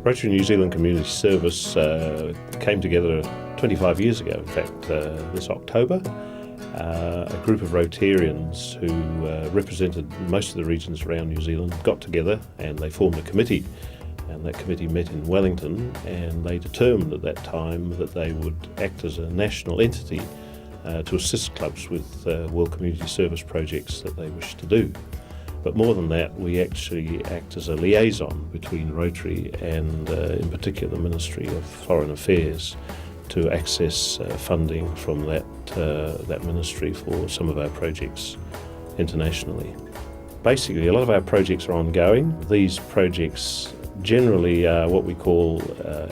Rotary New Zealand Community Service came together 25 years ago, in fact, this October. A group of Rotarians who represented most of the regions around New Zealand got together and they formed a committee. And that committee met in Wellington, and they determined at that time that they would act as a national entity to assist clubs with World Community Service projects that they wish to do. But more than that, we actually act as a liaison between Rotary and, in particular, the Ministry of Foreign Affairs to access funding from that ministry for some of our projects internationally. Basically, a lot of our projects are ongoing. These projects generally are what we call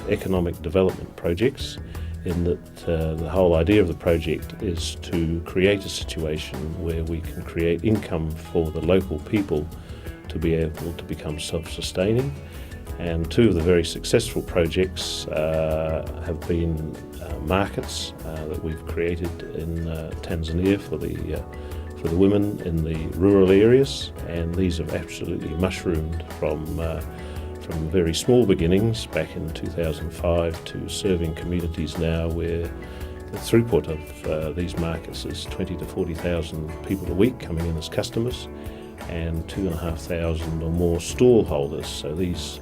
economic development projects, in that the whole idea of the project is to create a situation where we can create income for the local people to be able to become self-sustaining. And two of the very successful projects have been markets that we've created in Tanzania for the women in the rural areas, and these have absolutely mushroomed from very small beginnings back in 2005 to serving communities now where the throughput of these markets is 20 to 40,000 people a week coming in as customers, and 2,500 or more stall holders. So these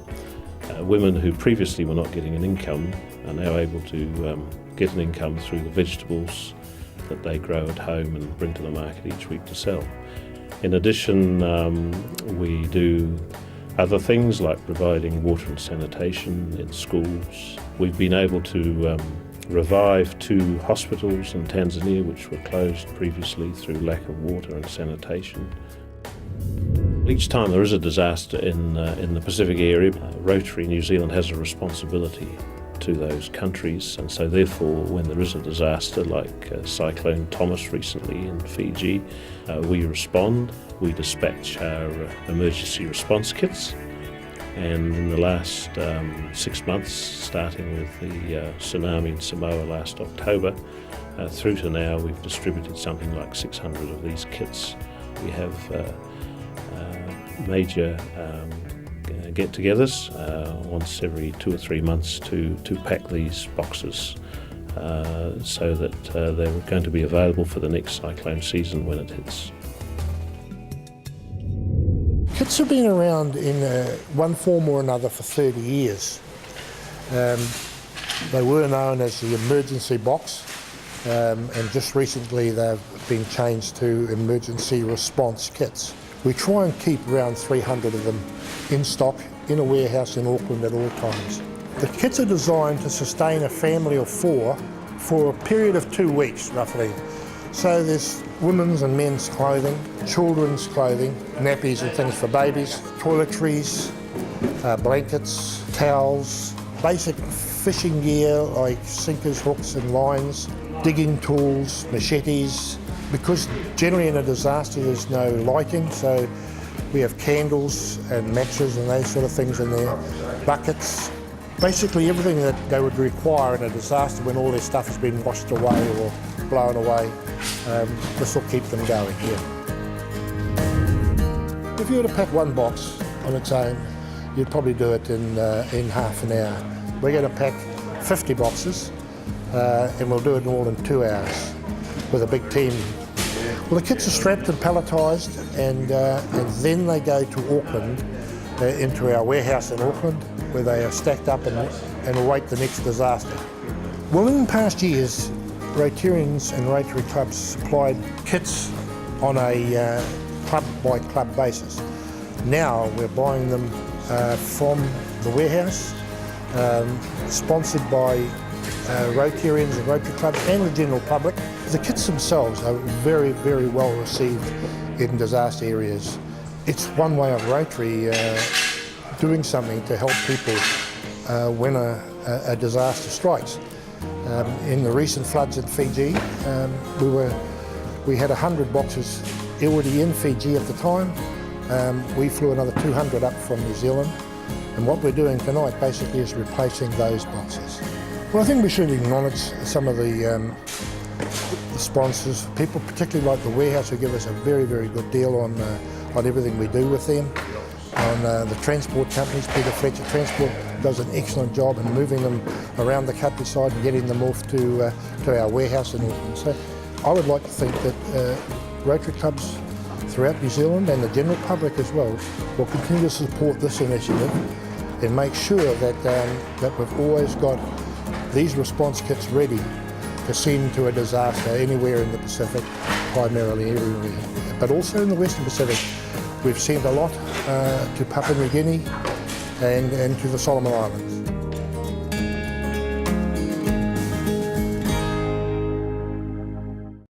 women who previously were not getting an income are now able to get an income through the vegetables that they grow at home and bring to the market each week to sell. In addition, we do other things like providing water and sanitation in schools. We've been able to revive 2 hospitals in Tanzania which were closed previously through lack of water and sanitation. Each time there is a disaster in the Pacific area, Rotary New Zealand has a responsibility to those countries, and so therefore when there is a disaster like Cyclone Thomas recently in Fiji, we respond. We dispatch our emergency response kits, and in the last 6 months, starting with the tsunami in Samoa last October, through to now we've distributed something like 600 of these kits. We have major get-togethers once every 2 or 3 months to pack these boxes so that they're going to be available for the next cyclone season when it hits. Kits have been around in one form or another for 30 years. They were known as the emergency box, and just recently they've been changed to emergency response kits. We try and keep around 300 of them in stock in a warehouse in Auckland at all times. The kits are designed to sustain a family of 4 for a period of 2 weeks roughly. So there's women's and men's clothing, children's clothing, nappies and things for babies, toiletries, blankets, towels, basic fishing gear like sinkers, hooks and lines, digging tools, machetes. Because generally in a disaster there's no lighting, so we have candles and matches and those sort of things in there, buckets. Basically everything that they would require in a disaster when all their stuff has been washed away or blown away, this will keep them going here. If you were to pack one box on its own, you'd probably do it in half an hour. We're going to pack 50 boxes and we'll do it all in 2 hours with a big team. Well, the kits are strapped and palletised, and then they go to Auckland, into our warehouse in Auckland, where they are stacked up and await the next disaster. Well, in past years, Rotarians and Rotary clubs supplied kits on a club-by-club basis. Now we're buying them from the warehouse, sponsored by Rotarians and Rotary clubs and the general public. The kits themselves are very, very well received in disaster areas. It's one way of Rotary doing something to help people when a disaster strikes. In the recent floods in Fiji, we had 100 boxes already in Fiji at the time. We flew another 200 up from New Zealand, and what we're doing tonight basically is replacing those boxes. Well, I think we should acknowledge some of the sponsors, people particularly like the warehouse, who give us a very, very good deal on everything we do with them. On the transport companies, Peter Fletcher Transport does an excellent job in moving them around the countryside and getting them off to our warehouse in Auckland. So I would like to think that Rotary clubs throughout New Zealand and the general public as well will continue to support this initiative and make sure that we've always got these response kits ready to send to a disaster anywhere in the Pacific, primarily everywhere, but also in the Western Pacific. We've sent a lot to Papua New Guinea and to the Solomon Islands.